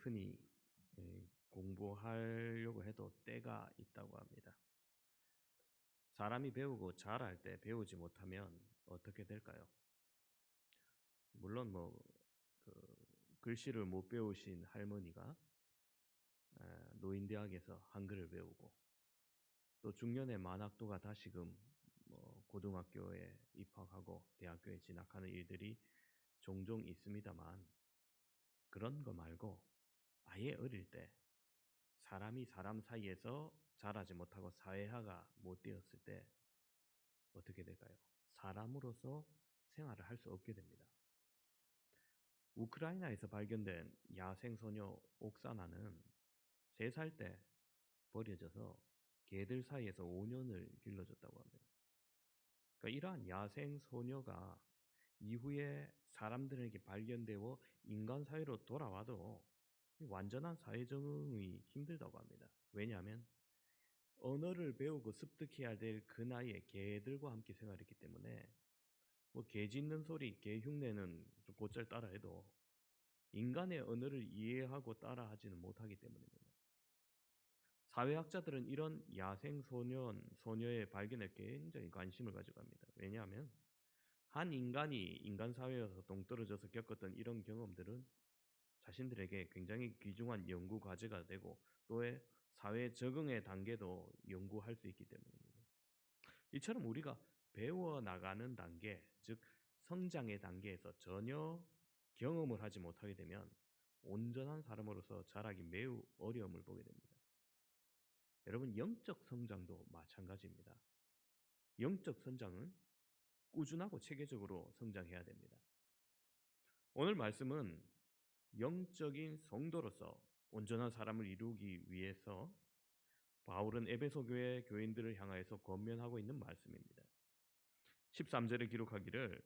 흔히 공부하려고 해도 때가 있다고 합니다. 사람이 배우고 잘할 때 배우지 못하면 어떻게 될까요? 물론 그 글씨를 못 배우신 할머니가 노인대학에서 한글을 배우고, 또 중년의 만학도가 다시금 고등학교에 입학하고 대학교에 진학하는 일들이 종종 있습니다만, 그런 거 말고 아예 어릴 때 사람이 사람 사이에서 자라지 못하고 사회화가 못 되었을 때 어떻게 될까요? 사람으로서 생활을 할 수 없게 됩니다. 우크라이나에서 발견된 야생소녀 옥사나는 3살 때 버려져서 개들 사이에서 5년을 길러졌다고 합니다. 그러니까 이러한 야생소녀가 이후에 사람들에게 발견되어 인간 사회로 돌아와도 완전한 사회 적응이 힘들다고 합니다. 왜냐하면 언어를 배우고 습득해야 될 그 나이에 개들과 함께 생활했기 때문에 개 짖는 소리, 개 흉내는 좀 곧잘 따라해도 인간의 언어를 이해하고 따라하지는 못하기 때문입니다. 사회학자들은 이런 야생 소녀의 발견에 굉장히 관심을 가져갑니다. 왜냐하면 한 인간이 인간 사회에서 동떨어져서 겪었던 이런 경험들은 자신들에게 굉장히 귀중한 연구 과제가 되고, 또의 사회 적응의 단계도 연구할 수 있기 때문입니다. 이처럼 우리가 배워나가는 단계, 즉 성장의 단계에서 전혀 경험을 하지 못하게 되면 온전한 사람으로서 자라기 매우 어려움을 보게 됩니다. 여러분, 영적 성장도 마찬가지입니다. 영적 성장은 꾸준하고 체계적으로 성장해야 됩니다. 오늘 말씀은 영적인 성도로서 온전한 사람을 이루기 위해서 바울은 에베소 교회 교인들을 향하여서 권면하고 있는 말씀입니다. 13절에 기록하기를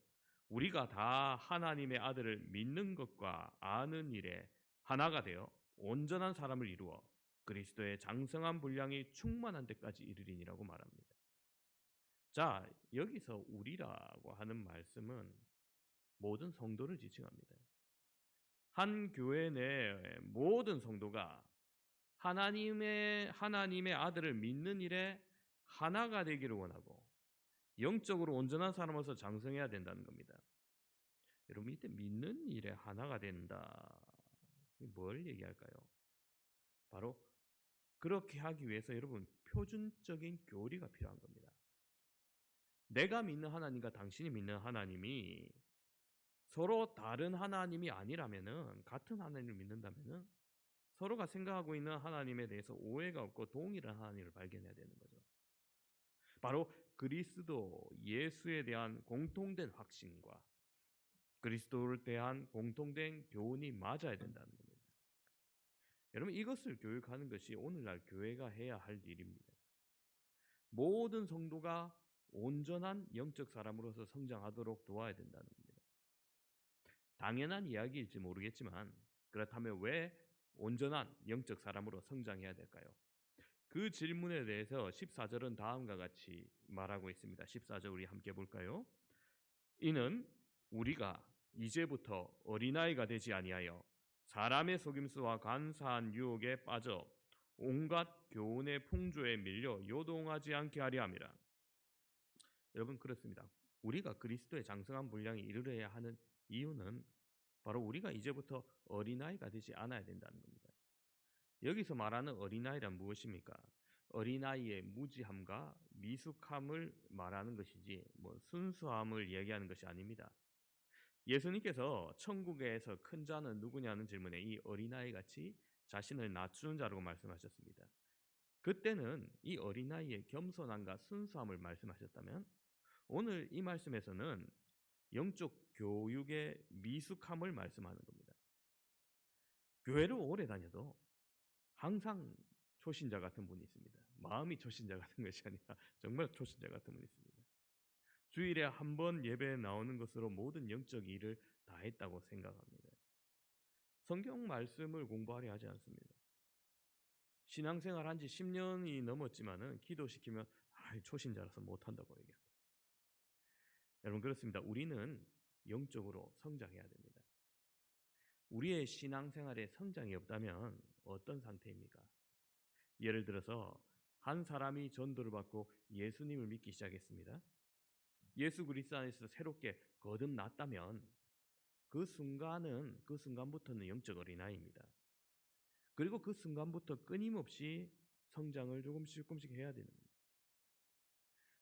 우리가 다 하나님의 아들을 믿는 것과 아는 일에 하나가 되어 온전한 사람을 이루어 그리스도의 장성한 분량이 충만한 데까지 이르리니라고 말합니다. 자, 여기서 우리라고 하는 말씀은 모든 성도를 지칭합니다. 한 교회 내 모든 성도가 하나님의 아들을 믿는 일에 하나가 되기를 원하고 영적으로 온전한 사람으로서 장성해야 된다는 겁니다. 여러분, 이때 믿는 일에 하나가 된다. 뭘 얘기할까요? 바로 그렇게 하기 위해서 여러분 표준적인 교리가 필요한 겁니다. 내가 믿는 하나님과 당신이 믿는 하나님이 서로 다른 하나님이 아니라면은, 같은 하나님을 믿는다면은 서로가 생각하고 있는 하나님에 대해서 오해가 없고 동일한 하나님을 발견해야 되는 거죠. 바로 그리스도 예수에 대한 공통된 확신과 그리스도를 대한 공통된 교훈이 맞아야 된다는 겁니다. 여러분, 이것을 교육하는 것이 오늘날 교회가 해야 할 일입니다. 모든 성도가 온전한 영적 사람으로서 성장하도록 도와야 된다는 겁니다. 당연한 이야기일지 모르겠지만, 그렇다면 왜 온전한 영적 사람으로 성장해야 될까요? 그 질문에 대해서 14절은 다음과 같이 말하고 있습니다. 14절 우리 함께 볼까요? 이는 우리가 이제부터 어린아이가 되지 아니하여 사람의 속임수와 간사한 유혹에 빠져 온갖 교훈의 풍조에 밀려 요동하지 않게 하려 함이라. 여러분, 그렇습니다. 우리가 그리스도의 장성한 분량에 이르러야 하는 이유는 바로 우리가 이제부터 어린아이가 되지 않아야 된다는 겁니다. 여기서 말하는 어린아이란 무엇입니까? 어린아이의 무지함과 미숙함을 말하는 것이지 순수함을 얘기하는 것이 아닙니다. 예수님께서 천국에서 큰 자는 누구냐는 질문에 이 어린아이 같이 자신을 낮추는 자라고 말씀하셨습니다. 그때는 이 어린아이의 겸손함과 순수함을 말씀하셨다면, 오늘 이 말씀에서는 영적 교육의 미숙함을 말씀하는 겁니다. 교회를 오래 다녀도 항상 초신자 같은 분이 있습니다. 마음이 초신자 같은 것이 아니라 정말 초신자 같은 분이 있습니다. 주일에 한 번 예배에 나오는 것으로 모든 영적 일을 다 했다고 생각합니다. 성경 말씀을 공부하려 하지 않습니다. 신앙생활 한 지 10년이 넘었지만은 기도시키면 초신자라서 못한다고 얘기합니다. 여러분, 그렇습니다. 우리는 영적으로 성장해야 됩니다. 우리의 신앙생활에 성장이 없다면 어떤 상태입니까? 예를 들어서 한 사람이 전도를 받고 예수님을 믿기 시작했습니다. 예수 그리스도 안에서 새롭게 거듭났다면 그 순간부터는 영적 어린아이입니다. 그리고 그 순간부터 끊임없이 성장을 조금씩 해야 되는 겁니다.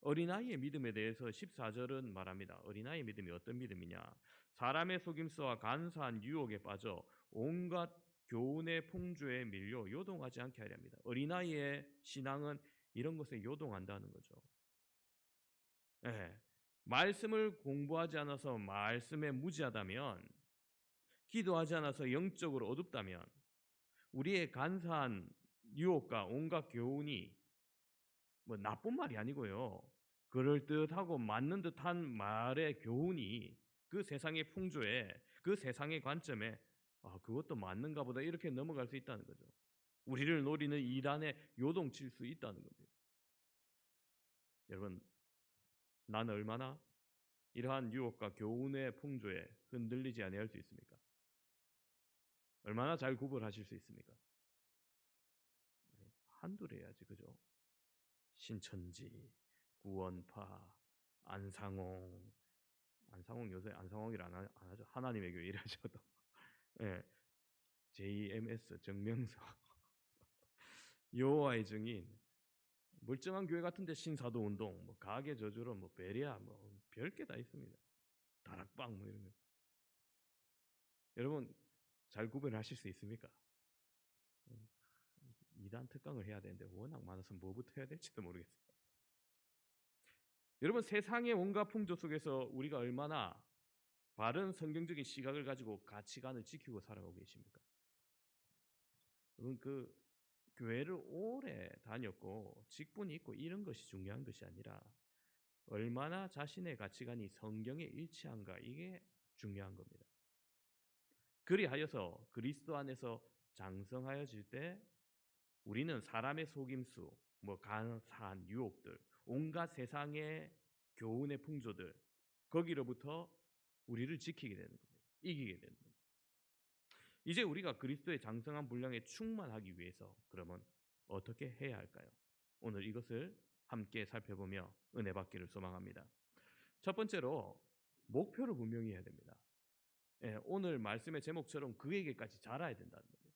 어린아이의 믿음에 대해서 14절은 말합니다. 어린아이의 믿음이 어떤 믿음이냐? 사람의 속임수와 간사한 유혹에 빠져 온갖 교훈의 풍조에 밀려 요동하지 않게 하려 합니다. 어린아이의 신앙은 이런 것에 요동한다는 거죠. 예. 말씀을 공부하지 않아서 말씀에 무지하다면, 기도하지 않아서 영적으로 어둡다면, 우리의 간사한 유혹과 온갖 교훈이 뭐 나쁜 말이 아니고요. 그럴듯하고 맞는 듯한 말의 교훈이 그 세상의 풍조에, 그 세상의 관점에 그것도 맞는가 보다 이렇게 넘어갈 수 있다는 거죠. 우리를 노리는 이단에 요동칠 수 있다는 겁니다. 여러분, 나는 얼마나 이러한 유혹과 교훈의 풍조에 흔들리지 아니할 수 있습니까? 얼마나 잘 구별하실 수 있습니까? 한둘 해야지, 그죠? 신천지, 구원파, 안상홍 요새 안상홍이라 안 하죠. 하나님의 교회 이라죠. 또. 예, JMS 정명석, 여호와의 증인, 멀쩡한 교회 같은데 신사도 운동, 뭐 가계 저주로, 뭐 베리아, 뭐 별게 다 있습니다. 다락방 뭐 이런 거. 여러분 잘 구별하실 수 있습니까? 이단 특강을 해야 되는데 워낙 많아서 뭐부터 해야 될지도 모르겠어요. 여러분, 세상의 온갖 풍조 속에서 우리가 얼마나 바른 성경적인 시각을 가지고 가치관을 지키고 살아가고 계십니까? 여러분, 그 교회를 오래 다녔고 직분이 있고 이런 것이 중요한 것이 아니라 얼마나 자신의 가치관이 성경에 일치한가, 이게 중요한 겁니다. 그리하여서 그리스도 안에서 장성하여질 때 우리는 사람의 속임수, 뭐 간사한 유혹들, 온갖 세상의 교훈의 풍조들, 거기로부터 우리를 지키게 되는 겁니다. 이기게 되는 겁니다. 이제 우리가 그리스도의 장성한 분량에 충만하기 위해서 그러면 어떻게 해야 할까요? 오늘 이것을 함께 살펴보며 은혜 받기를 소망합니다. 첫 번째로 목표를 분명히 해야 됩니다. 오늘 말씀의 제목처럼 그에게까지 자라야 된다는 겁니다.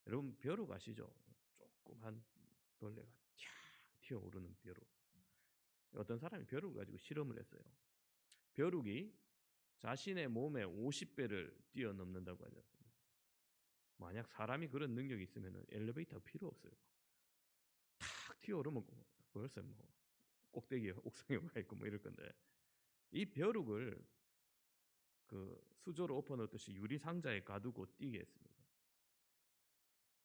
여러분, 벼룩 아시죠? 조그만 벌레가 튀어오르는 벼룩. 어떤 사람이 벼룩을 가지고 실험을 했어요. 벼룩이 자신의 몸의 50배를 뛰어넘는다고 하지 않습니까? 만약 사람이 그런 능력이 있으면 엘리베이터 필요 없어요. 탁 튀어오르면 벌써 뭐 꼭대기에 옥상에 와 있고 뭐 이럴 건데, 이 벼룩을 그 수저로 엎어놓듯이 유리 상자에 가두고 뛰게 했습니다.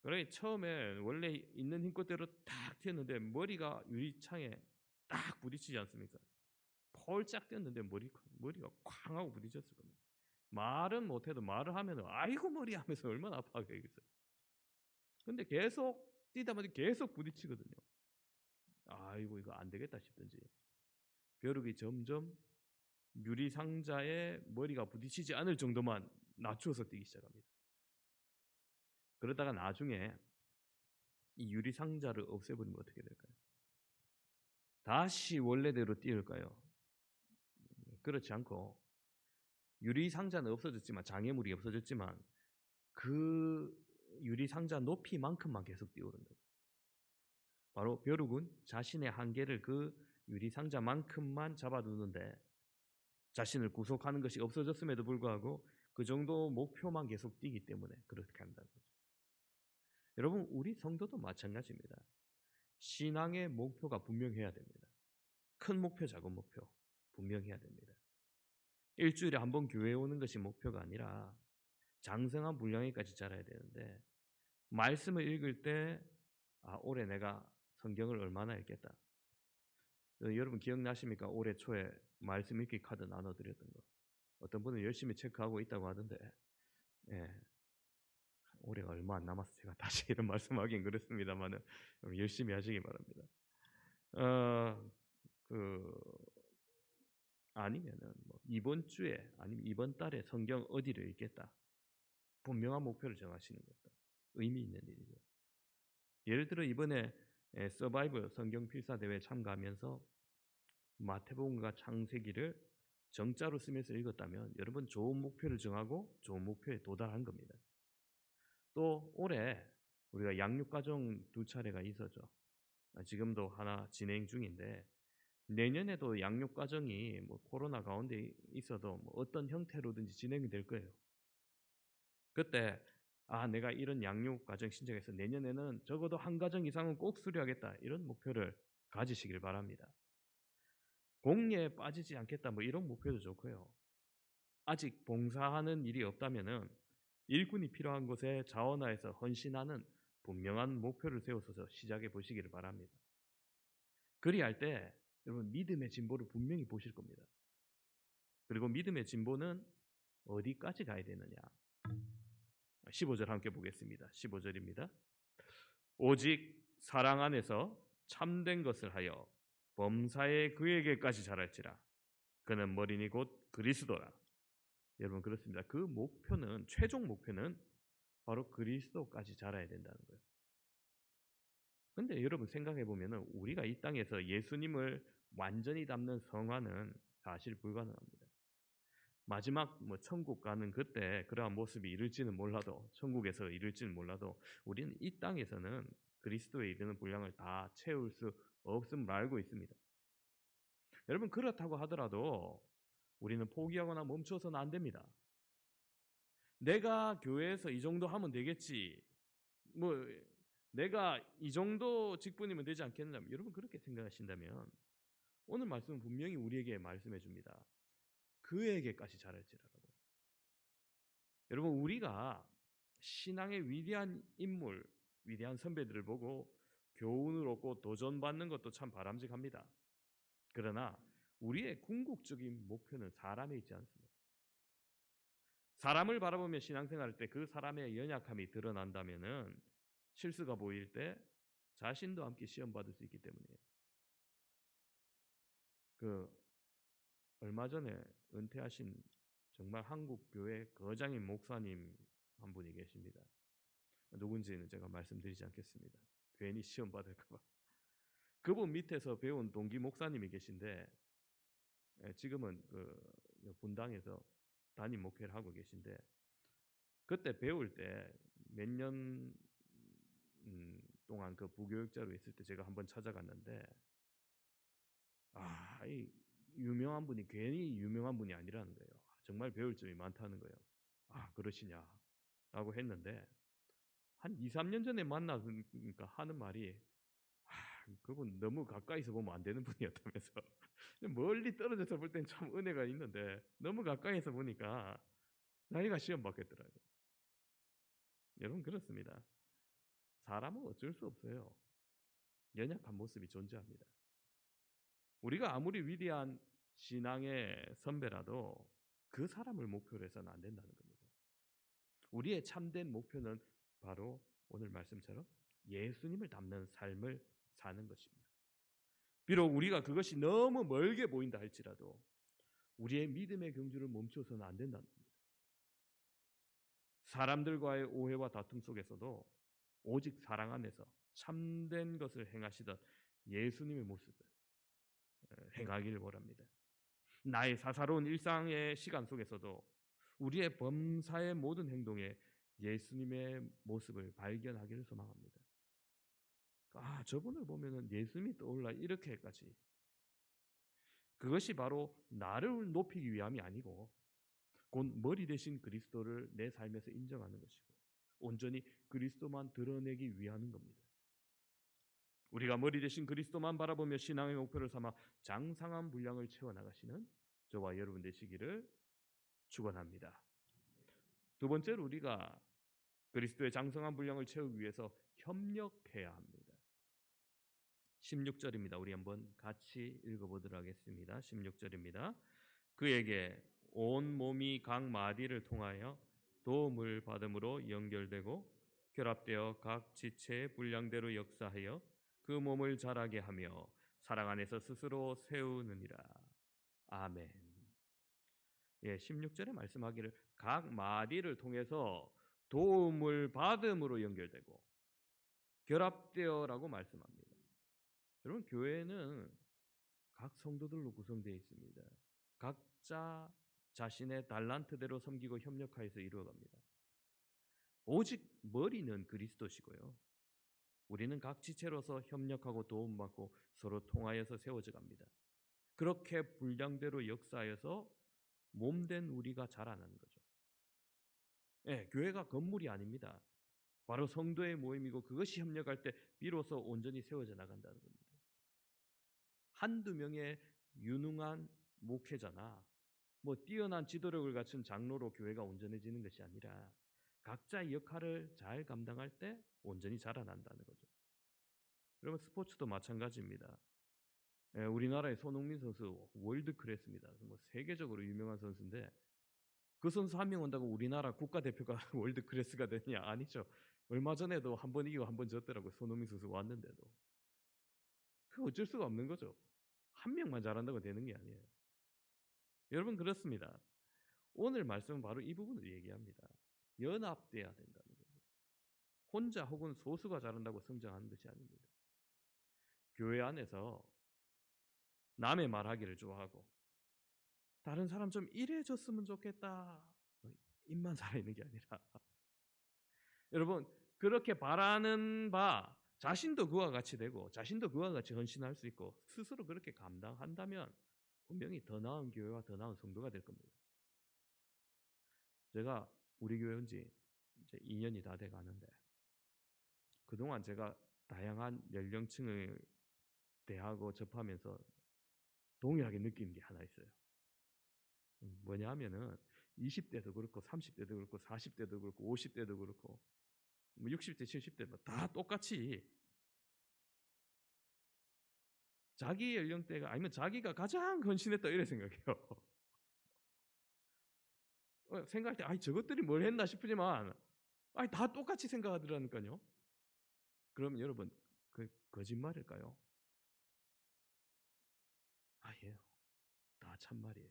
그러니 처음에 원래 있는 힘껏대로 딱 튀었는데 머리가 유리창에 딱 부딪히지 않습니까? 펄짝 뛰었는데 머리가 쾅 하고 부딪혔을 겁니다. 말은 못해도 말을 하면 아이고 머리 하면서 얼마나 아파하겠어요. 근데 계속 뛰다 보니 계속 부딪히거든요. 아이고 이거 안 되겠다 싶든지 벼룩이 점점 유리 상자에 머리가 부딪히지 않을 정도만 낮추어서 뛰기 시작합니다. 그러다가 나중에 이 유리 상자를 없애버리면 어떻게 될까요? 다시 원래대로 띄울까요? 그렇지 않고 유리 상자는 없어졌지만, 장애물이 없어졌지만 그 유리 상자 높이만큼만 계속 띄우는 거예요. 바로 벼룩은 자신의 한계를 그 유리 상자만큼만 잡아두는데 자신을 구속하는 것이 없어졌음에도 불구하고 그 정도 목표만 계속 뛰기 때문에 그렇게 한다는 거죠. 여러분, 우리 성도도 마찬가지입니다. 신앙의 목표가 분명해야 됩니다. 큰 목표, 작은 목표 분명해야 됩니다. 일주일에 한 번 교회에 오는 것이 목표가 아니라 장성한 분량에까지 자라야 되는데, 말씀을 읽을 때 올해 내가 성경을 얼마나 읽겠다. 여러분 기억나십니까? 올해 초에 말씀 읽기 카드 나눠드렸던 거. 어떤 분은 열심히 체크하고 있다고 하던데, 올해가 얼마 안 남아서 제가 다시 이런 말씀하긴 그렇습니다만 열심히 하시기 바랍니다. 아니면은 뭐 이번 주에 아니면 이번 달에 성경 어디를 읽겠다. 분명한 목표를 정하시는 것도 의미 있는 일이죠. 예를 들어 이번에 서바이벌 성경 필사 대회에 참가하면서 마태복음과 창세기를 정자로 쓰면서 읽었다면 여러분 좋은 목표를 정하고 좋은 목표에 도달한 겁니다. 또 올해 우리가 양육과정 2차례가 있었죠. 지금도 하나 진행 중인데 내년에도 양육과정이 뭐 코로나 가운데 있어도 뭐 어떤 형태로든지 진행이 될 거예요. 그때 내가 이런 양육과정 신청해서 내년에는 적어도 한 과정 이상은 꼭 수료하겠다 이런 목표를 가지시길 바랍니다. 공예에 빠지지 않겠다 뭐 이런 목표도 좋고요. 아직 봉사하는 일이 없다면은 일꾼이 필요한 곳에 자원화해서 헌신하는 분명한 목표를 세워서 시작해 보시기를 바랍니다. 그리할 때 여러분 믿음의 진보를 분명히 보실 겁니다. 그리고 믿음의 진보는 어디까지 가야 되느냐? 15절 함께 보겠습니다. 15절입니다. 오직 사랑 안에서 참된 것을 하여 범사에 그에게까지 자랄지라. 그는 머리니 곧 그리스도라. 여러분 그렇습니다. 그 목표는 최종 목표는 바로 그리스도까지 자라야 된다는 거예요. 근데 여러분 생각해 보면은 우리가 이 땅에서 예수님을 완전히 담는 성화는 사실 불가능합니다. 마지막 뭐 천국 가는 그때 그러한 모습이 이룰지는 몰라도 천국에서 이룰지는 몰라도 우리는 이 땅에서는 그리스도에 이르는 분량을 다 채울 수 없음을 알고 있습니다. 여러분 그렇다고 하더라도 우리는 포기하거나 멈춰서는 안 됩니다. 내가 교회에서 이 정도 하면 되겠지. 뭐 내가 이 정도 직분이면 되지 않겠나? 여러분 그렇게 생각하신다면 오늘 말씀은 분명히 우리에게 말씀해 줍니다. 그에게까지 잘할지라라고. 여러분 우리가 신앙의 위대한 인물, 위대한 선배들을 보고 교훈을 얻고 도전받는 것도 참 바람직합니다. 그러나 우리의 궁극적인 목표는 사람에 있지 않습니다. 사람을 바라보며 신앙생활할 때 그 사람의 연약함이 드러난다면은 실수가 보일 때 자신도 함께 시험 받을 수 있기 때문이에요. 얼마 전에 은퇴하신 정말 한국 교회 거장인 목사님 한 분이 계십니다. 누군지는 제가 말씀드리지 않겠습니다. 괜히 시험 받을까봐. 그분 밑에서 배운 동기 목사님이 계신데 지금은 분당에서 담임 목회를 하고 계신데 그때 배울 때 몇 년 동안 그 부교육자로 있을 때 제가 한번 찾아갔는데 이 유명한 분이 괜히 유명한 분이 아니라는 거예요. 정말 배울 점이 많다는 거예요. 그러시냐 라고 했는데 한 2, 3년 전에 만나니까 하는 말이 그분 너무 가까이서 보면 안 되는 분이었다면서 멀리 떨어져서 볼 땐 참 은혜가 있는데 너무 가까이서 보니까 자기가 시험 받겠더라고요. 여러분 그렇습니다. 사람은 어쩔 수 없어요. 연약한 모습이 존재합니다. 우리가 아무리 위대한 신앙의 선배라도 그 사람을 목표로 해서는 안 된다는 겁니다. 우리의 참된 목표는 바로 오늘 말씀처럼 예수님을 닮는 삶을 사는 것입니다. 비록 우리가 그것이 너무 멀게 보인다 할지라도 우리의 믿음의 경주를 멈춰서는 안 된다는 겁니다. 사람들과의 오해와 다툼 속에서도 오직 사랑 안에서 참된 것을 행하시던 예수님의 모습을 행하기를 원합니다. 나의 사사로운 일상의 시간 속에서도 우리의 범사의 모든 행동에 예수님의 모습을 발견하기를 소망합니다. 저분을 보면은 예수님이 떠올라 이렇게까지. 그것이 바로 나를 높이기 위함이 아니고 곧 머리 대신 그리스도를 내 삶에서 인정하는 것이고 온전히 그리스도만 드러내기 위하는 겁니다. 우리가 머리 대신 그리스도만 바라보며 신앙의 목표를 삼아 장상한 분량을 채워나가시는 저와 여러분 되시기를 축원합니다. 두 번째로 우리가 그리스도의 장성한 분량을 채우기 위해서 협력해야 합니다. 16절입니다. 우리 한번 같이 읽어보도록 하겠습니다. 16절입니다. 그에게 온 몸이 각 마디를 통하여 도움을 받음으로 연결되고 결합되어 각 지체의 분량대로 역사하여 그 몸을 자라게 하며 사랑 안에서 스스로 세우느니라. 아멘. 예, 16절에 말씀하기를 각 마디를 통해서 도움을 받음으로 연결되고 결합되어라고 말씀합니다. 여러분, 교회는 각 성도들로 구성되어 있습니다. 각자 자신의 달란트대로 섬기고 협력하여서 이루어갑니다. 오직 머리는 그리스도시고요. 우리는 각 지체로서 협력하고 도움받고 서로 통하여서 세워져 갑니다. 그렇게 분량대로 역사하여서 몸된 우리가 자라나는 거죠. 예, 교회가 건물이 아닙니다. 바로 성도의 모임이고 그것이 협력할 때 비로소 온전히 세워져 나간다는 겁니다. 한두 명의 유능한 목회자나 뛰어난 지도력을 갖춘 장로로 교회가 온전해지는 것이 아니라 각자의 역할을 잘 감당할 때 온전히 자라난다는 거죠. 여러분, 스포츠도 마찬가지입니다. 예, 우리나라의 손흥민 선수 월드 클래스입니다. 세계적으로 유명한 선수인데 그 선수 한 명 온다고 우리나라 국가대표가 월드 클래스가 되냐? 아니죠. 얼마 전에도 한 번 이기고 한 번 졌더라고요. 손흥민 선수 왔는데도. 그 어쩔 수가 없는 거죠. 한 명만 잘한다고 되는 게 아니에요. 여러분, 그렇습니다. 오늘 말씀은 바로 이 부분을 얘기합니다. 연합돼야 된다는 겁니다. 혼자 혹은 소수가 잘한다고 성장하는 것이 아닙니다. 교회 안에서 남의 말하기를 좋아하고 다른 사람 좀 이래줬으면 좋겠다 입만 살아있는 게 아니라 여러분, 그렇게 바라는 바 자신도 그와 같이 되고 자신도 그와 같이 헌신할 수 있고 스스로 그렇게 감당한다면 분명히 더 나은 교회와 더 나은 성도가 될 겁니다. 제가 우리 교회 온 지 이제 2년이 다 돼 가는데 그동안 제가 다양한 연령층을 대하고 접하면서 동일하게 느끼는 게 하나 있어요. 뭐냐 하면은 20대도 그렇고 30대도 그렇고 40대도 그렇고 50대도 그렇고 60대 70대 다 똑같이 자기 연령대가 아니면 자기가 가장 헌신했다 이래 생각해요. 생각할 때 저것들이 뭘 했나 싶지만 다 똑같이 생각하더라니까요. 그럼 여러분, 그 거짓말일까요? 아니에요. 다 참말이에요.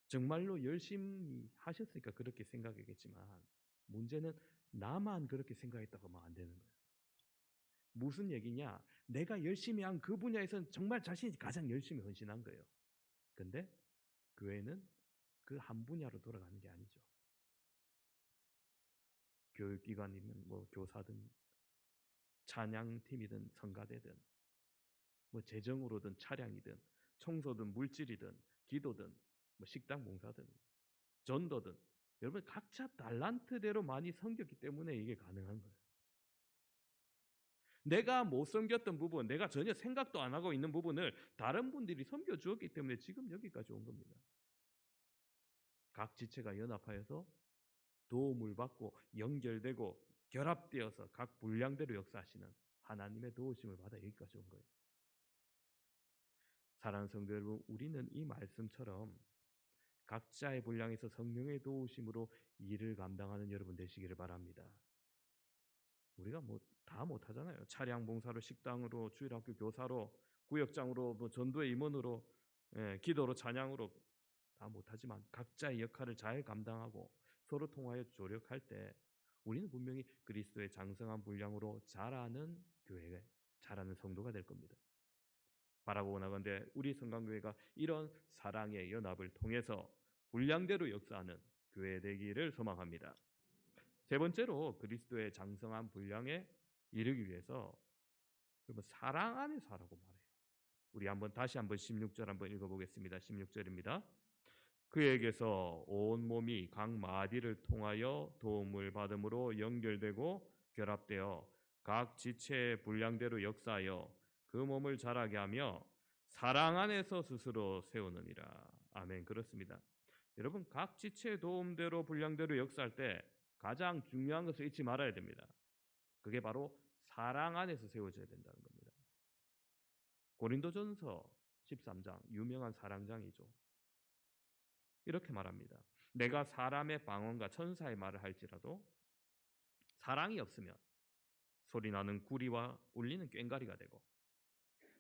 정말로 열심히 하셨으니까 그렇게 생각하겠지만 문제는 나만 그렇게 생각했다고 하면 안 되는 거예요. 무슨 얘기냐? 내가 열심히 한 그 분야에서는 정말 자신이 가장 열심히 헌신한 거예요. 근데 교회는 그 한 분야로 돌아가는 게 아니죠. 교육기관이면 교사든 찬양팀이든 성가대든 재정으로든 차량이든 청소든 물질이든 기도든 식당 봉사든 전도든 여러분 각자 달란트대로 많이 섬겼기 때문에 이게 가능한 거예요. 내가 못 섬겼던 부분, 내가 전혀 생각도 안 하고 있는 부분을 다른 분들이 섬겨주었기 때문에 지금 여기까지 온 겁니다. 각 지체가 연합하여서 도움을 받고 연결되고 결합되어서 각 분량대로 역사하시는 하나님의 도우심을 받아 여기까지 온 거예요. 사랑하는 성도 여러분, 우리는 이 말씀처럼 각자의 분량에서 성령의 도우심으로 일을 감당하는 여러분 되시기를 바랍니다. 우리가 다 못하잖아요. 차량 봉사로, 식당으로, 주일학교 교사로, 구역장으로, 전도의 임원으로, 기도로, 찬양으로 다 못하지만 각자의 역할을 잘 감당하고 서로 통하여 조력할 때 우리는 분명히 그리스도의 장성한 분량으로 자라는 교회, 자라는 성도가 될 겁니다. 바라고 원하건대 우리 성강교회가 이런 사랑의 연합을 통해서 분량대로 역사하는 교회 되기를 소망합니다. 세 번째로 그리스도의 장성한 분량에 이르기 위해서 사랑 안에서 하라고 말해요. 우리 다시 한번 16절 한번 읽어보겠습니다. 16절입니다. 그에게서 온 몸이 각 마디를 통하여 도움을 받음으로 연결되고 결합되어 각 지체의 분량대로 역사하여 그 몸을 자라게 하며 사랑 안에서 스스로 세우느니라. 아멘. 그렇습니다. 여러분, 각 지체의 도움대로 분량대로 역사할 때 가장 중요한 것을 잊지 말아야 됩니다. 그게 바로 사랑 안에서 세워져야 된다는 겁니다. 고린도전서 13장 유명한 사랑장이죠. 이렇게 말합니다. 내가 사람의 방언과 천사의 말을 할지라도 사랑이 없으면 소리나는 구리와 울리는 꽹과리가 되고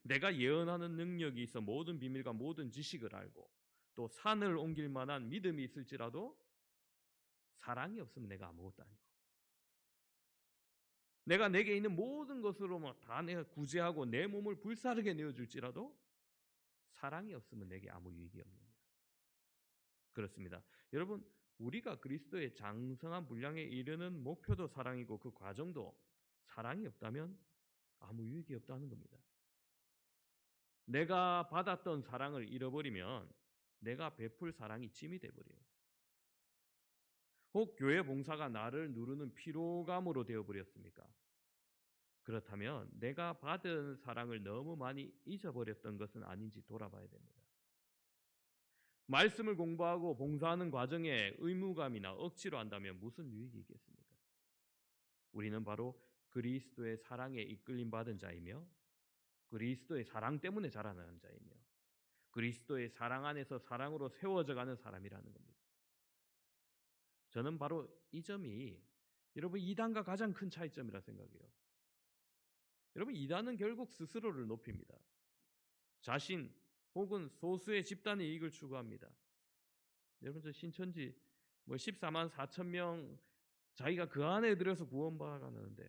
내가 예언하는 능력이 있어 모든 비밀과 모든 지식을 알고 또 산을 옮길 만한 믿음이 있을지라도 사랑이 없으면 내가 아무것도 아니고, 내가 내게 있는 모든 것으로 다 내가 구제하고 내 몸을 불사르게 내어줄지라도 사랑이 없으면 내게 아무 유익이 없느니라. 그렇습니다. 여러분, 우리가 그리스도의 장성한 분량에 이르는 목표도 사랑이고 그 과정도 사랑이 없다면 아무 유익이 없다는 겁니다. 내가 받았던 사랑을 잃어버리면 내가 베풀 사랑이 짐이 돼버려요. 혹 교회 봉사가 나를 누르는 피로감으로 되어버렸습니까? 그렇다면 내가 받은 사랑을 너무 많이 잊어버렸던 것은 아닌지 돌아봐야 됩니다. 말씀을 공부하고 봉사하는 과정에 의무감이나 억지로 한다면 무슨 유익이 있겠습니까? 우리는 바로 그리스도의 사랑에 이끌림 받은 자이며 그리스도의 사랑 때문에 자라나는 자이며 그리스도의 사랑 안에서 사랑으로 세워져가는 사람이라는 겁니다. 저는 바로 이 점이 여러분 이단과 가장 큰 차이점이라 생각해요. 여러분 이단은 결국 스스로를 높입니다. 자신 혹은 소수의 집단의 이익을 추구합니다. 여러분 저 신천지 14만 4천 명 자기가 그 안에 들어서 구원받아가는데,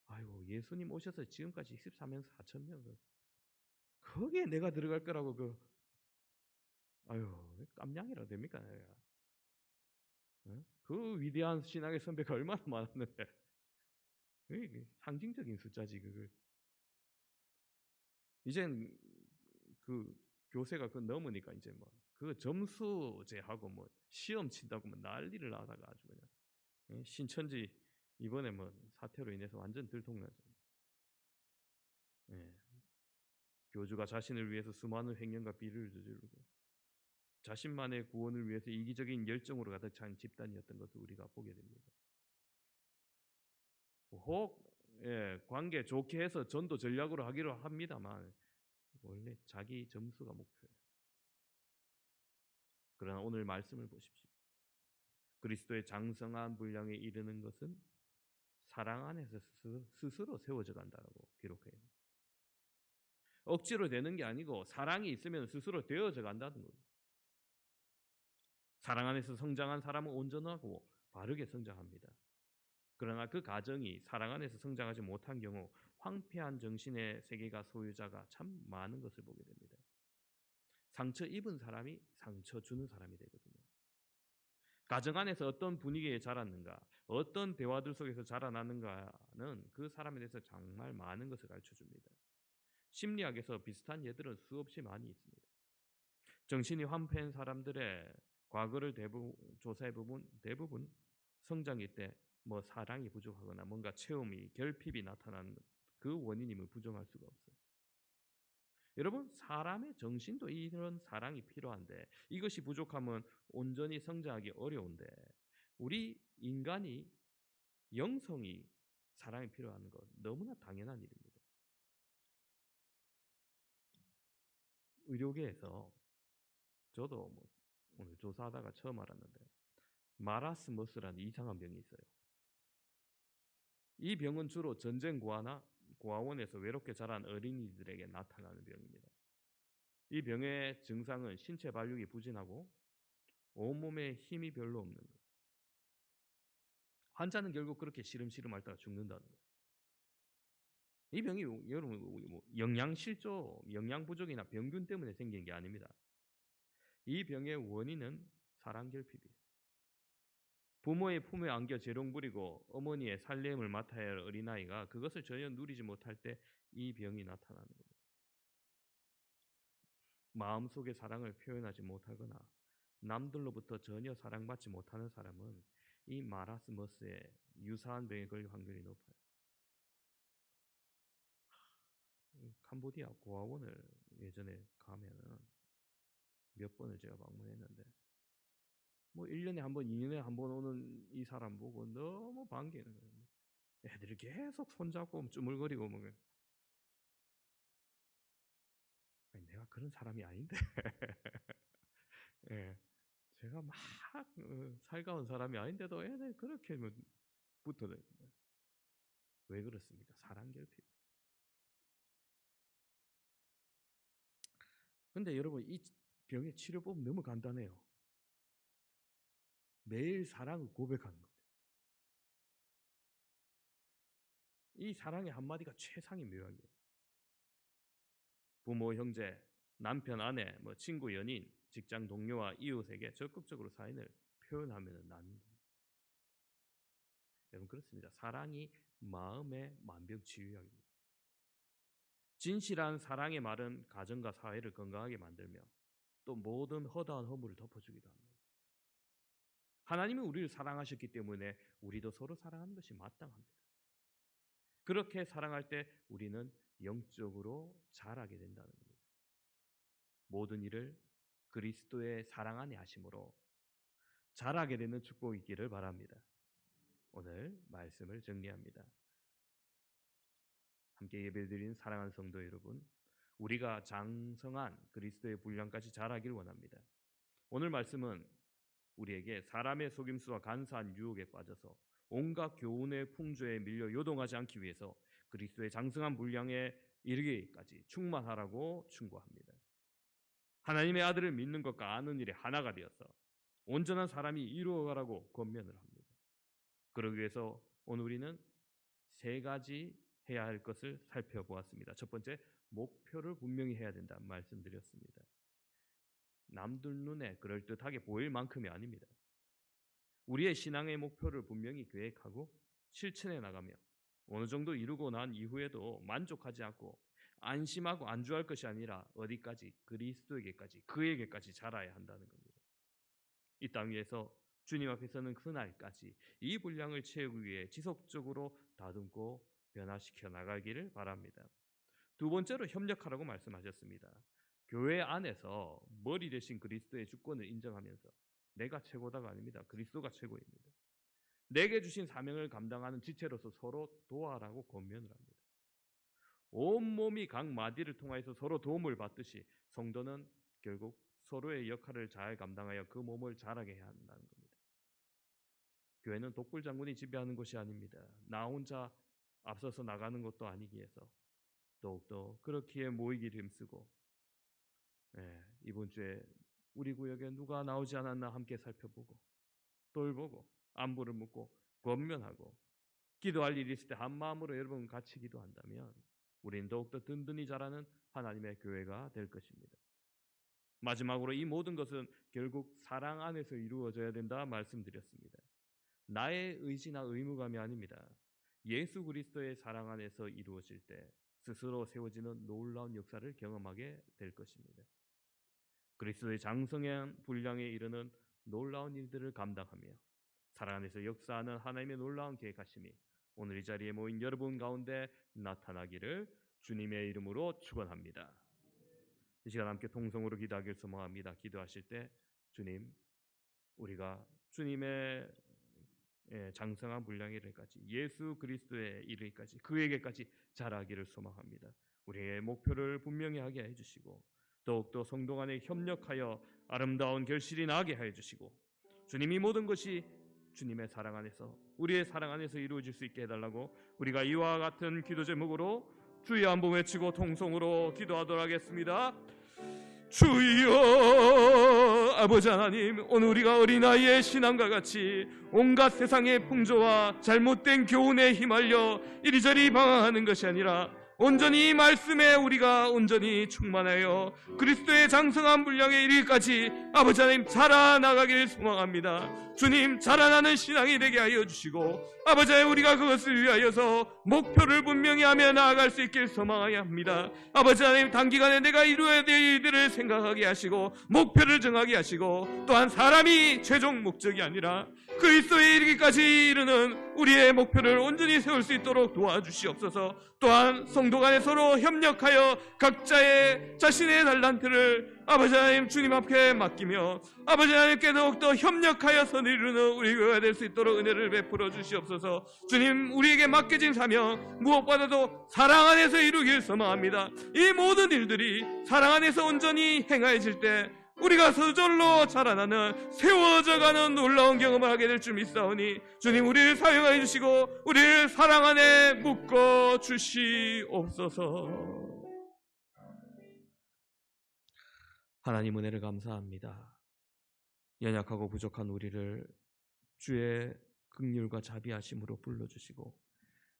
아이고 예수님 오셔서 지금까지 14만 4천 명 거기에 내가 들어갈 거라고 아유 깜냥이라 됩니까? 내가. 그 위대한 신앙의 선배가 얼마나 많았는데 상징적인 숫자지 그걸. 이젠 그 교세가 넘으니까 이제 그 점수제하고 시험 친다고 난리를 나다가 아주 그냥 신천지 이번에 사태로 인해서 완전 들통나죠. 예. 교주가 자신을 위해서 수많은 횡령과 비리를 저지르고 자신만의 구원을 위해서 이기적인 열정으로 가득 찬 집단이었던 것을 우리가 보게 됩니다. 혹 관계 좋게 해서 전도 전략으로 하기로 합니다만 원래 자기 점수가 목표예요. 그러나 오늘 말씀을 보십시오. 그리스도의 장성한 분량에 이르는 것은 사랑 안에서 스스로 세워져 간다고 기록해요. 억지로 되는 게 아니고 사랑이 있으면 스스로 되어져 간다는 거예요. 사랑 안에서 성장한 사람은 온전하고 바르게 성장합니다. 그러나 그 가정이 사랑 안에서 성장하지 못한 경우 황폐한 정신의 세계가 소유자가 참 많은 것을 보게 됩니다. 상처 입은 사람이 상처 주는 사람이 되거든요. 가정 안에서 어떤 분위기에 자랐는가, 어떤 대화들 속에서 자라나는가는 그 사람에 대해서 정말 많은 것을 가르쳐줍니다. 심리학에서 비슷한 예들은 수없이 많이 있습니다. 정신이 황폐한 사람들의 과거를 조사해보면 대부분 성장기 때 사랑이 부족하거나 뭔가 체험이 결핍이 나타나는 그 원인임을 부정할 수가 없어요. 여러분 사람의 정신도 이런 사랑이 필요한데 이것이 부족하면 온전히 성장하기 어려운데 우리 인간이 영성이 사랑이 필요한 것 너무나 당연한 일입니다. 의료계에서 저도 오늘 조사하다가 처음 알았는데 마라스머스라는 이상한 병이 있어요. 이 병은 주로 전쟁 고아나 고아원에서 외롭게 자란 어린이들에게 나타나는 병입니다. 이 병의 증상은 신체 발육이 부진하고 온몸에 힘이 별로 없는 거예요. 환자는 결국 그렇게 시름시름 앓다가 죽는다는 거예요. 이 병이 여러분 영양실조, 영양 부족이나 병균 때문에 생긴 게 아닙니다. 이 병의 원인은 사랑 결핍이에요. 부모의 품에 안겨 재롱 부리고 어머니의 살림을 맡아야 할 어린아이가 그것을 전혀 누리지 못할 때 이 병이 나타나는 겁니다. 마음속의 사랑을 표현하지 못하거나 남들로부터 전혀 사랑받지 못하는 사람은 이 마라스머스에 유사한 병에 걸릴 확률이 높아요. 캄보디아 고아원을 예전에 가면은 몇 번을 제가 방문했는데 1년에 한 번, 2년에 한 번 오는 이 사람 보고 너무 반기는 거예요. 애들이 계속 손잡고 쭈물거리고 아니, 내가 그런 사람이 아닌데 예, 제가 막 살가운 사람이 아닌데도 애들 그렇게 붙어요. 왜 그렇습니까? 사랑 결핍. 근데 여러분, 이 병의 치료법은 너무 간단해요. 매일 사랑을 고백하는 겁니다. 이 사랑의 한마디가 최상의 묘약이에요. 부모, 형제, 남편, 아내, 친구, 연인, 직장 동료와 이웃에게 적극적으로 사인을 표현하면 낫는 겁니다. 여러분, 그렇습니다. 사랑이 마음의 만병치유약입니다. 진실한 사랑의 말은 가정과 사회를 건강하게 만들며 또 모든 허다한 허물을 덮어주기도 합니다. 하나님은 우리를 사랑하셨기 때문에 우리도 서로 사랑하는 것이 마땅합니다. 그렇게 사랑할 때 우리는 영적으로 자라게 된다는 겁니다. 모든 일을 그리스도의 사랑 안에 하심으로 자라게 되는 축복이 있기를 바랍니다. 오늘 말씀을 정리합니다. 함께 예배드리는 사랑하는 성도 여러분, 우리가 장성한 그리스도의 분량까지 자라길 원합니다. 오늘 말씀은 우리에게 사람의 속임수와 간사한 유혹에 빠져서 온갖 교훈의 풍조에 밀려 요동하지 않기 위해서 그리스도의 장성한 분량에 이르기까지 충만하라고 충고합니다. 하나님의 아들을 믿는 것과 아는 일이 하나가 되어서 온전한 사람이 이루어가라고 권면을 합니다. 그러기 위해서 오늘 우리는 세 가지 해야 할 것을 살펴보았습니다. 첫 번째, 목표를 분명히 해야 된다 말씀드렸습니다. 남들 눈에 그럴듯하게 보일 만큼이 아닙니다. 우리의 신앙의 목표를 분명히 계획하고 실천해 나가며 어느 정도 이루고 난 이후에도 만족하지 않고 안심하고 안주할 것이 아니라 어디까지? 그리스도에게까지, 그에게까지 자라야 한다는 겁니다. 이 땅 위에서 주님 앞에서는 그날까지 이 분량을 채우기 위해 지속적으로 다듬고 변화시켜 나가기를 바랍니다. 두 번째로 협력하라고 말씀하셨습니다. 교회 안에서 머리 대신 그리스도의 주권을 인정하면서 내가 최고다가 아닙니다. 그리스도가 최고입니다. 내게 주신 사명을 감당하는 지체로서 서로 도와라고 권면을 합니다. 온몸이 각 마디를 통하여서 서로 도움을 받듯이 성도는 결국 서로의 역할을 잘 감당하여 그 몸을 자라게 해야 한다는 겁니다. 교회는 독불장군이 지배하는 것이 아닙니다. 나 혼자 앞서서 나가는 것도 아니기 위해서 더욱더 그렇기에 모이기를 힘쓰고, 이번 주에 우리 구역에 누가 나오지 않았나 함께 살펴보고 돌보고 안부를 묻고 권면하고 기도할 일이 있을 때 한마음으로 여러분 같이 기도한다면 우리는 더욱더 든든히 자라는 하나님의 교회가 될 것입니다. 마지막으로 이 모든 것은 결국 사랑 안에서 이루어져야 된다 말씀드렸습니다. 나의 의지나 의무감이 아닙니다. 예수 그리스도의 사랑 안에서 이루어질 때 스스로 세워지는 놀라운 역사를 경험하게 될 것입니다. 그리스도의 장성한 분량에 이르는 놀라운 일들을 감당하며 사랑 안에서 역사하는 하나님의 놀라운 계획하심이 오늘 이 자리에 모인 여러분 가운데 나타나기를 주님의 이름으로 축원합니다. 이 시간 함께 통성으로 기도하길 소망합니다. 기도하실 때 주님, 우리가 주님의 장성한 분량에 이르기까지 예수 그리스도에 이르기까지 그에게까지 자라기를 소망합니다. 우리의 목표를 분명히 하게 해주시고 더욱더 성도 간에 협력하여 아름다운 결실이 나게 해주시고 주님이 모든 것이 주님의 사랑 안에서 우리의 사랑 안에서 이루어질 수 있게 해달라고 우리가 이와 같은 기도 제목으로 주의 한번 외치고 통성으로 기도하도록 하겠습니다. 주여, 아버지 하나님, 오늘 우리가 어린아이의 신앙과 같이 온갖 세상의 풍조와 잘못된 교훈에 휘말려 이리저리 방황하는 것이 아니라 온전히 이 말씀에 우리가 온전히 충만하여 그리스도의 장성한 분량에 이르기까지 아버지 하나님 자라나가길 소망합니다. 주님, 자라나는 신앙이 되게 하여 주시고 아버지 하나님 우리가 그것을 위하여서 목표를 분명히 하며 나아갈 수 있길 소망하여 합니다. 아버지 하나님, 단기간에 내가 이루어야 될 일들을 생각하게 하시고 목표를 정하게 하시고 또한 사람이 최종 목적이 아니라 그리스도에 이르기까지 이르는 우리의 목표를 온전히 세울 수 있도록 도와주시옵소서. 또한 성도 간에 서로 협력하여 각자의 자신의 달란트를 아버지 하나님 주님 앞에 맡기며 아버지 하나님께 더욱더 협력하여서 이루는 우리 교회가 될 수 있도록 은혜를 베풀어 주시옵소서. 주님, 우리에게 맡겨진 사명 무엇보다도 사랑 안에서 이루길 소망합니다. 이 모든 일들이 사랑 안에서 온전히 행하여질 때 우리가 서절로 자라나는 세워져가는 놀라운 경험을 하게 될 줄 믿사오니 주님, 우리를 사용하여 주시고 우리를 사랑 안에 묶어 주시옵소서. 하나님 은혜를 감사합니다. 연약하고 부족한 우리를 주의 긍휼과 자비하심으로 불러주시고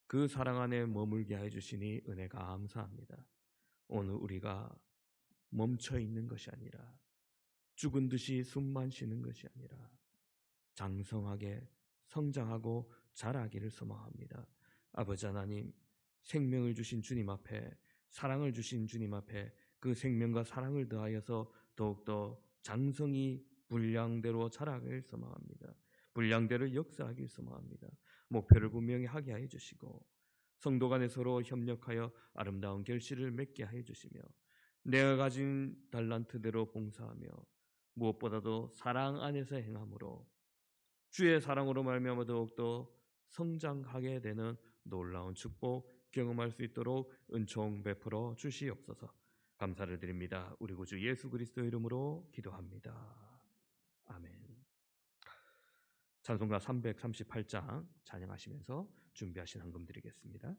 그 사랑 안에 머물게 해주시니 은혜 감사합니다. 오늘 우리가 멈춰 있는 것이 아니라 죽은 듯이 숨만 쉬는 것이 아니라 장성하게 성장하고 자라기를 소망합니다. 아버지 하나님, 생명을 주신 주님 앞에, 사랑을 주신 주님 앞에 그 생명과 사랑을 더하여서 더욱더 장성이 분량대로 자라길 소망합니다. 분량대로 역사하길 소망합니다. 목표를 분명히 하게 해 주시고 성도 간에 서로 협력하여 아름다운 결실을 맺게 해 주시며 내가 가진 달란트대로 봉사하며 무엇보다도 사랑 안에서 행함으로 주의 사랑으로 말미암아 더욱더 성장하게 되는 놀라운 축복 경험할 수 있도록 은총 베풀어 주시옵소서. 감사를 드립니다. 우리 구주 예수 그리스도 이름으로 기도합니다. 아멘. 찬송가 338장 찬양하시면서 준비하신 헌금 드리겠습니다.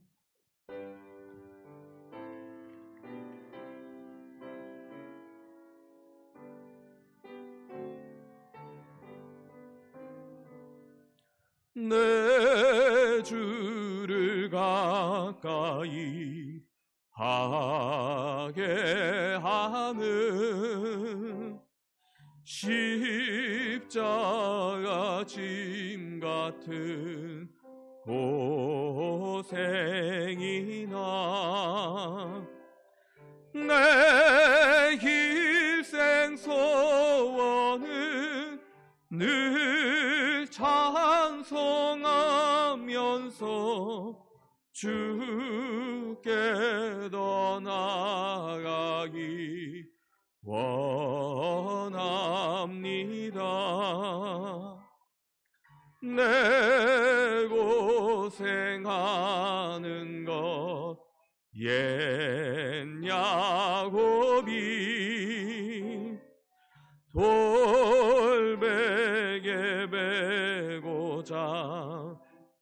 내 주를 가까이 하게 하는 십자가 짐 같은 고생이나 내 일생 소원은 늘 찬송하면서 주께 더 나아가기 원합니다. 내 고생하는 것 옛 야곱이 돌베개 베고자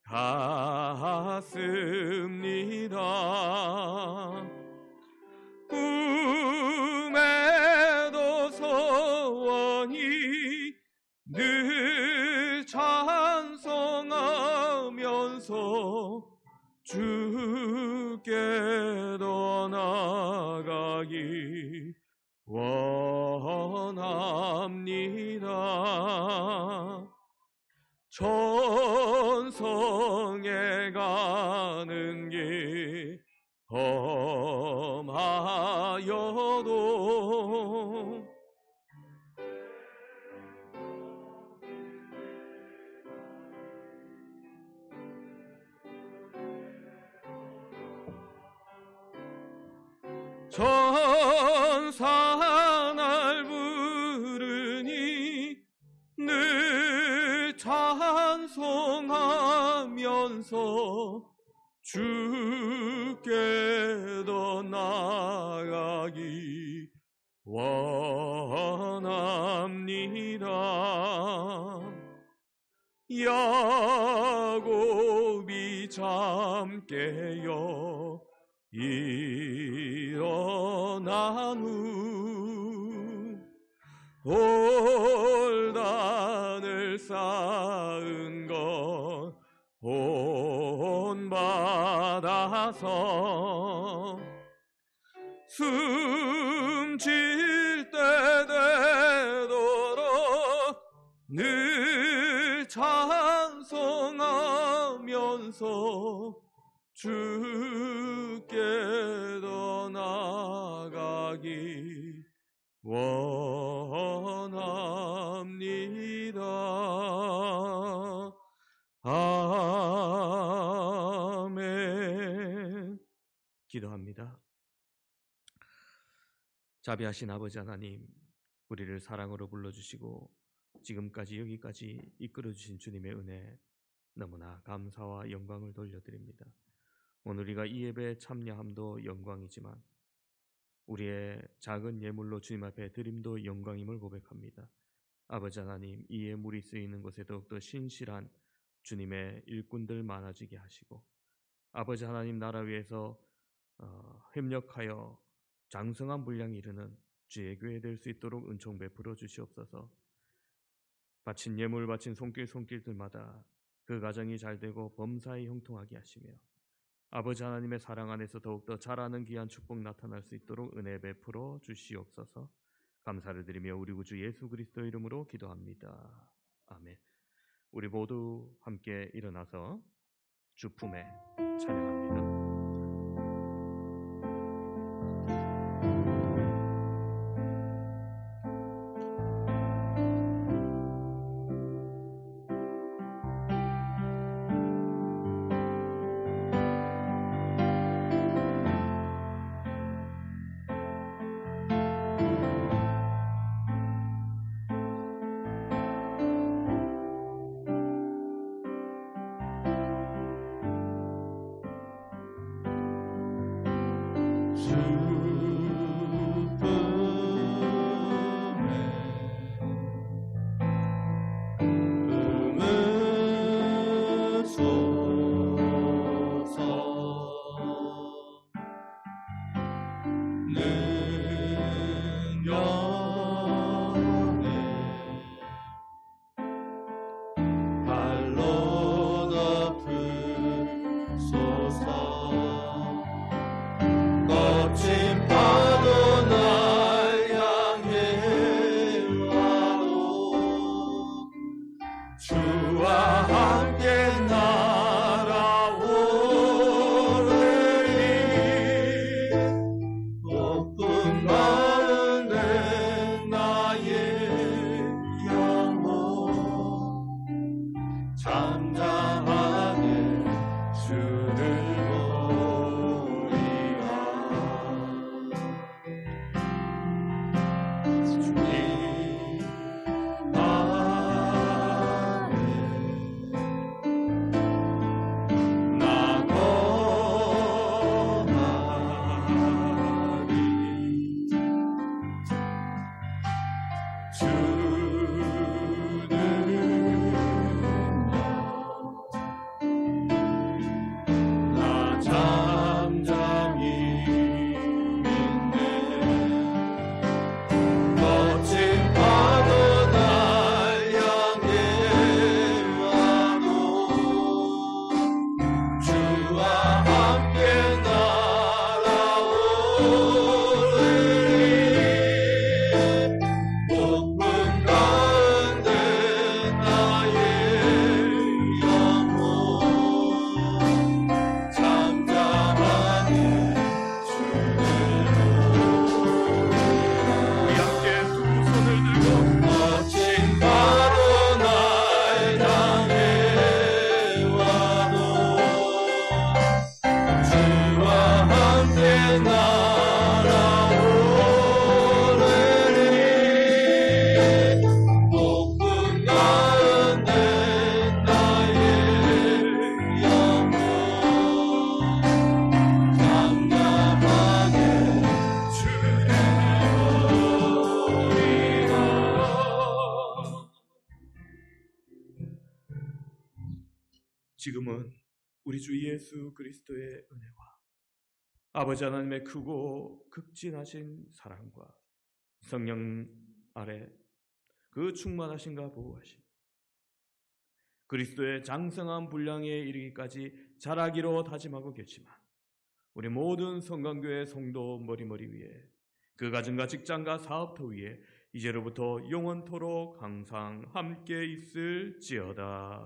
갔습니다. 꿈에도 소원이 늘 찬송하면서 주께 더 나아가기 원합니다. 천성에 가는 길 험하여도 천사 날 부르니 늘 찬송하면서 주께 더 나아가기 원합니다. 야곱이 잠 깨어 일어난 후 돌단을 쌓은 것 본받아서 숨질 때 되도록 늘 찬송하면서 주께 더 나아가기 원합니다. 아멘. 기도합니다. 자비하신 아버지 하나님, 우리를 사랑으로 불러주시고 지금까지 여기까지 이끌어주신 주님의 은혜 너무나 감사와 영광을 돌려드립니다. 오늘 우리가 이 예배에 참여함도 영광이지만 우리의 작은 예물로 주님 앞에 드림도 영광임을 고백합니다. 아버지 하나님, 이 예물이 쓰이는 곳에 더욱더 신실한 주님의 일꾼들 많아지게 하시고 아버지 하나님 나라 위에서 협력하여 장성한 분량이 이르는 주의 교회 될 수 있도록 은총 베풀어 주시옵소서. 바친 예물 바친 손길들마다 그 가정이 잘되고 범사에 형통하게 하시며 아버지 하나님의 사랑 안에서 더욱더 자라는 귀한 축복 나타날 수 있도록 은혜 베풀어 주시옵소서. 감사를 드리며 우리 구주 예수 그리스도 이름으로 기도합니다. 아멘. 우리 모두 함께 일어나서 주품에 찬양합니다. 지금은 우리 주 예수 그리스도의 은혜와 아버지 하나님의 크고 극진하신 사랑과 성령 아래 그 충만하신가 보호하심, 그리스도의 장성한 분량에 이르기까지 자라기로 다짐하고 계시지만 우리 모든 성강교회 성도 머리머리 위에 그 가정과 직장과 사업터 위에 이제로부터 영원토록 항상 함께 있을지어다.